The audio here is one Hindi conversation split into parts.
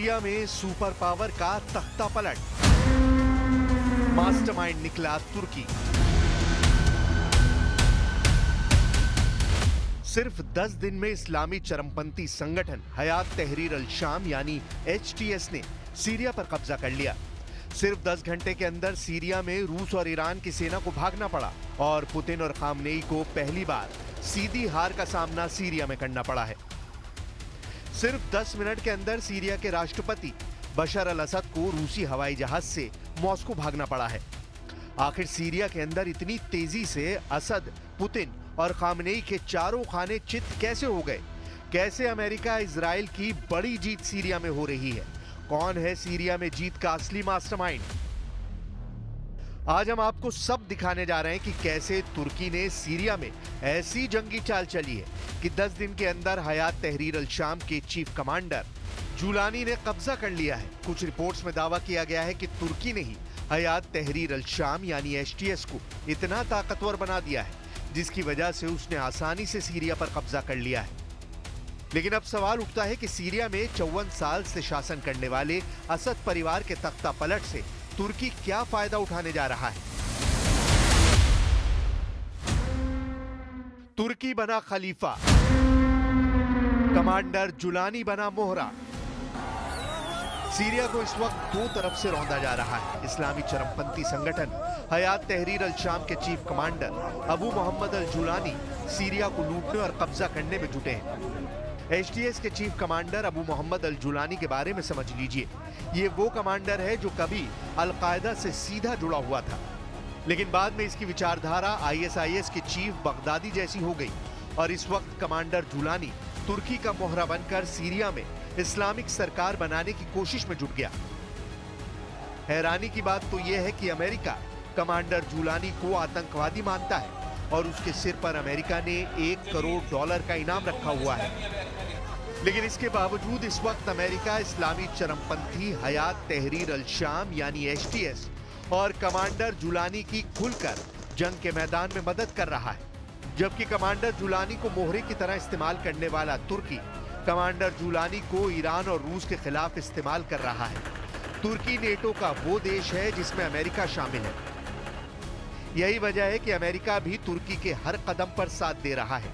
सीरिया में सुपर पावर का तख्ता पलट, मास्टरमाइंड निकला तुर्की। सिर्फ 10 दिन में इस्लामी चरमपंथी संगठन हयात तहरीर अल शाम यानी HTS ने सीरिया पर कब्जा कर लिया। सिर्फ 10 घंटे के अंदर सीरिया में रूस और ईरान की सेना को भागना पड़ा और पुतिन और खामनेई को पहली बार सीधी हार का सामना सीरिया में करना पड़ा है। सिर्फ 10 मिनट के अंदर सीरिया के राष्ट्रपति बशर अल असद को रूसी हवाई जहाज से मॉस्को भागना पड़ा है। आखिर सीरिया के अंदर इतनी तेजी से असद, पुतिन और खामनेई के चारों खाने चित कैसे हो गए? कैसे अमेरिका इजराइल की बड़ी जीत सीरिया में हो रही है? कौन है सीरिया में जीत का असली मास्टरमाइंड? आज हम आपको सब दिखाने जा रहे हैं कि कैसे तुर्की ने सीरिया में ऐसी जंगी चाल चली है कि 10 दिन के अंदर हयात तहरीर अल शाम के चीफ कमांडर जुलानी ने कब्जा कर लिया है। कुछ रिपोर्ट्स में दावा किया गया है कि तुर्की ने ही हयात तहरीर अल शाम यानी HTS को इतना ताकतवर बना दिया है जिसकी वजह से उसने आसानी से सीरिया पर कब्जा कर लिया है। लेकिन अब सवाल उठता है कि सीरिया में 54 साल से शासन करने वाले असद परिवार के तख्ता पलट से तुर्की क्या फायदा उठाने जा रहा है? तुर्की बना खलीफा, कमांडर जुलानी बना मोहरा। सीरिया को इस वक्त दो तरफ से रौंदा जा रहा है। इस्लामी चरमपंथी संगठन हयात तहरीर अल शाम के चीफ कमांडर अबू मोहम्मद अल जुलानी सीरिया को लूटने और कब्जा करने में जुटे हैं। HTS के चीफ कमांडर अबू मोहम्मद अल जुलानी के बारे में समझ लीजिए। ये वो कमांडर है जो कभी अल-कायदा से सीधा जुड़ा हुआ था, लेकिन बाद में इसकी विचारधारा ISIS के चीफ बगदादी जैसी हो गई और इस वक्त कमांडर जुलानी तुर्की का मोहरा बनकर सीरिया में इस्लामिक सरकार बनाने की कोशिश में जुट गया। हैरानी की बात तो यह है कि अमेरिका कमांडर जुलानी को आतंकवादी मानता है और उसके सिर पर अमेरिका ने $1 करोड़ का इनाम रखा हुआ है। लेकिन इसके बावजूद इस वक्त अमेरिका इस्लामी चरमपंथी हयात तहरीर अल शाम यानी HTS और कमांडर जुलानी की खुलकर जंग के मैदान में मदद कर रहा है, जबकि कमांडर जुलानी को मोहरे की तरह इस्तेमाल करने वाला तुर्की कमांडर जुलानी को ईरान और रूस के खिलाफ इस्तेमाल कर रहा है। तुर्की नेटो का वो देश है जिसमें अमेरिका शामिल है। यही वजह है कि अमेरिका भी तुर्की के हर कदम पर साथ दे रहा है।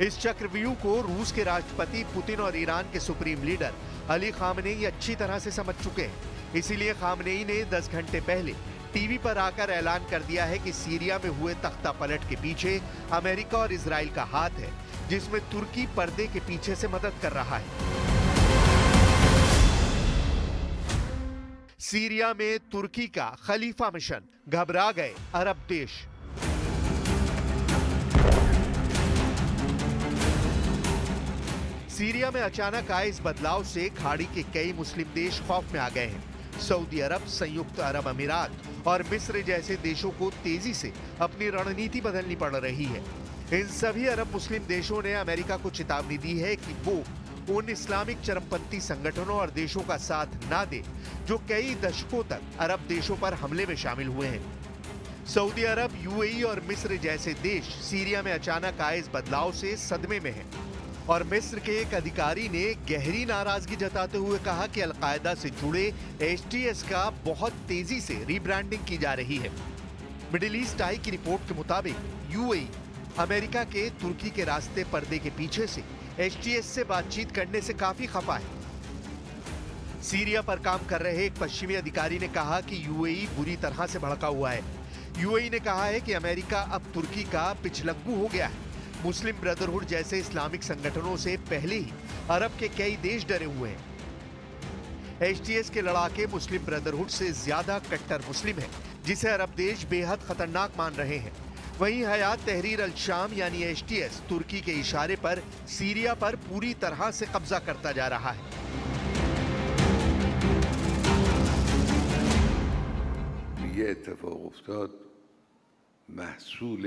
इस चक्रव्यूह को रूस के राष्ट्रपति पुतिन और ईरान के सुप्रीम लीडर अली खामनेई अच्छी तरह से समझ चुके हैं। इसीलिए खामनेई ने 10 घंटे पहले टीवी पर आकर ऐलान कर दिया है कि सीरिया में हुए तख्ता पलट के पीछे अमेरिका और इजराइल का हाथ है, जिसमें तुर्की पर्दे के पीछे से मदद कर रहा है। सीरिया में तुर्की का खलीफा मिशन, घबरा गए अरब देश। सीरिया में अचानक आए इस बदलाव से खाड़ी के कई मुस्लिम देश खौफ में आ गए हैं। सऊदी अरब, संयुक्त अरब अमीरात और मिस्र जैसे देशों को तेजी से अपनी रणनीति बदलनी पड़ रही है। इन सभी अरब मुस्लिम देशों ने अमेरिका को चेतावनी दी है कि वो उन इस्लामिक चरमपंथी संगठनों और देशों का साथ ना दे जो कई दशकों तक अरब देशों पर हमले में शामिल हुए हैं। सऊदी अरब, UAE और मिस्र जैसे देश सीरिया में अचानक आए इस बदलाव से सदमे में हैं। और मिस्र के एक अधिकारी ने गहरी नाराजगी जताते हुए कहा कि अल-कायदा से जुड़े HTS का बहुत तेजी से रीब्रांडिंग की जा रही है। मिडिल ईस्ट आई की रिपोर्ट के मुताबिक UAE अमेरिका के तुर्की के रास्ते पर्दे के पीछे से HTS से बातचीत करने से काफी खफा है। सीरिया पर काम कर रहे एक पश्चिमी अधिकारी ने कहा कि UAE बुरी तरह से भड़का हुआ है। UAE ने कहा है कि अमेरिका अब तुर्की का पिछलग्गू हो गया है। मुस्लिम ब्रदरहुड जैसे इस्लामिक संगठनों से पहले ही अरब के कई देश डरे हुए हैं। HTS के लड़ाके मुस्लिम ब्रदरहुड से ज्यादा कट्टर मुस्लिम हैं, जिसे अरब देश बेहद खतरनाक मान रहे हैं। वहीं हयात तहरीर अल शाम यानी HTS तुर्की के इशारे पर सीरिया पर पूरी तरह से कब्जा करता जा रहा है। ये इत्तेफाक उफ्ताद महसूल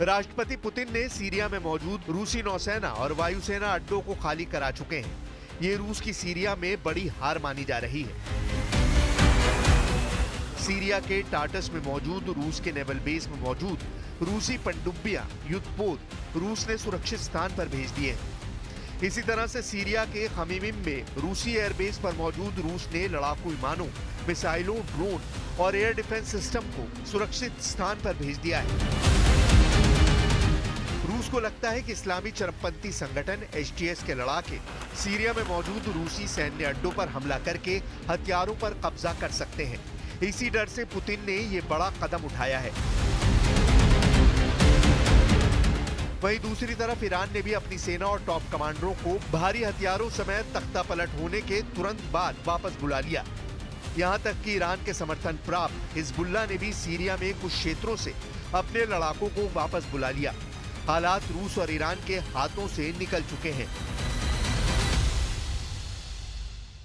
राष्ट्रपति पुतिन ने सीरिया में मौजूद रूसी नौसेना और वायुसेना अड्डों को खाली करा चुके हैं। ये रूस की सीरिया में बड़ी हार मानी जा रही है। सीरिया के टार्टस में मौजूद रूस के नेवल बेस में मौजूद रूसी पनडुब्बियां, युद्धपोत रूस ने सुरक्षित स्थान पर भेज दिए हैं। इसी तरह से सीरिया के खमीमिम में रूसी एयरबेस पर मौजूद रूस ने लड़ाकू विमानों, मिसाइलों, ड्रोन और एयर डिफेंस सिस्टम को सुरक्षित स्थान पर भेज दिया है। रूस को लगता है कि इस्लामी चरमपंथी संगठन एचटीएस के लड़ाके सीरिया में मौजूद रूसी सैन्य अड्डों पर हमला करके हथियारों पर कब्जा कर सकते हैं। इसी डर से पुतिन ने ये बड़ा कदम उठाया है। वहीं दूसरी तरफ ईरान ने भी अपनी सेना और टॉप कमांडरों को भारी हथियारों समेत तख्तापलट होने के तुरंत बाद वापस बुला लिया। यहां तक कि ईरान के समर्थन प्राप्त हिजबुल्लाह ने भी सीरिया में कुछ क्षेत्रों से अपने लड़ाकों को वापस बुला लिया। हालात रूस और ईरान के हाथों से निकल चुके हैं।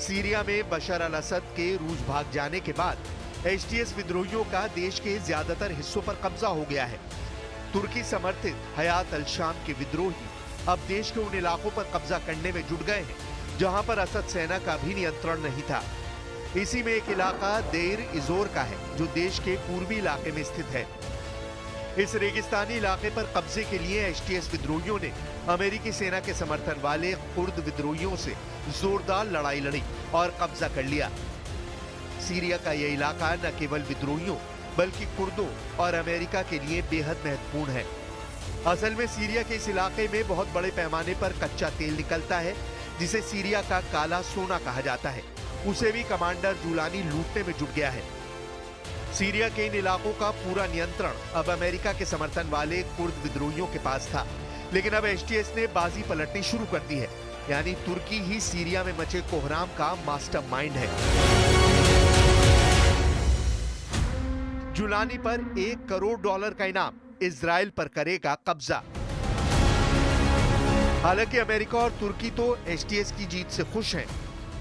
सीरिया में बशर अल असद के रूस भाग जाने के बाद एचटीएस विद्रोहियों का देश के ज्यादातर हिस्सों पर कब्जा हो गया है। तुर्की समर्थित हयात अल शाम के विद्रोही अब देश के उन इलाकों पर कब्जा करने में जुट गए हैं जहां पर असद सेना का भी नियंत्रण नहीं था। इसी में एक इलाका देर इजोर का है जो देश के पूर्वी इलाके में स्थित है। इस रेगिस्तानी इलाके पर कब्जे के लिए एचटीएस विद्रोहियों ने अमेरिकी सेना के समर्थन वाले कुर्द विद्रोहियों से जोरदार लड़ाई लड़ी और कब्जा कर लिया। सीरिया का यह इलाका न केवल विद्रोहियों बल्कि कुर्दों और अमेरिका के लिए बेहद महत्वपूर्ण है। असल में सीरिया के इस इलाके में बहुत बड़े पैमाने पर कच्चा तेल निकलता है जिसे सीरिया का काला सोना कहा जाता है। उसे भी कमांडर जुलानी लूटने में जुट गया है। सीरिया के इन इलाकों का पूरा नियंत्रण अब अमेरिका के समर्थन वाले कुर्द विद्रोहियों के पास था, लेकिन अब एचटीएस ने बाजी पलटनी शुरू कर दी है। यानी तुर्की ही सीरिया में मचे कोहराम का मास्टरमाइंड है। जुलानी पर $1 करोड़ का इनाम, इजराइल पर करेगा कब्जा। हालांकि अमेरिका और तुर्की तो एचटीएस की जीत से खुश हैं,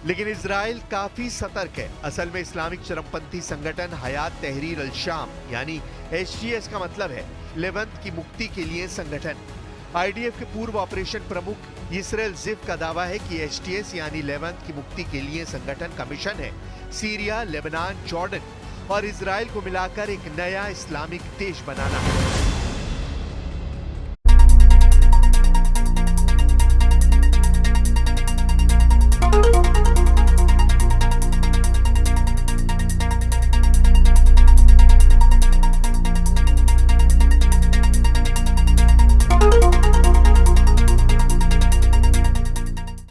लेकिन इजराइल काफी सतर्क है। असल में इस्लामिक चरमपंथी संगठन हयात तहरीर अल शाम यानी एचटीएस का मतलब है लेवंत की मुक्ति के लिए संगठन। आईडीएफ के पूर्व ऑपरेशन प्रमुख इसराइल जिफ का दावा है कि एचटीएस यानी लेवंत की मुक्ति के लिए संगठन का मिशन है सीरिया, लेबनान, जॉर्डन और इजराइल को मिलाकर एक नया इस्लामिक देश बनाना।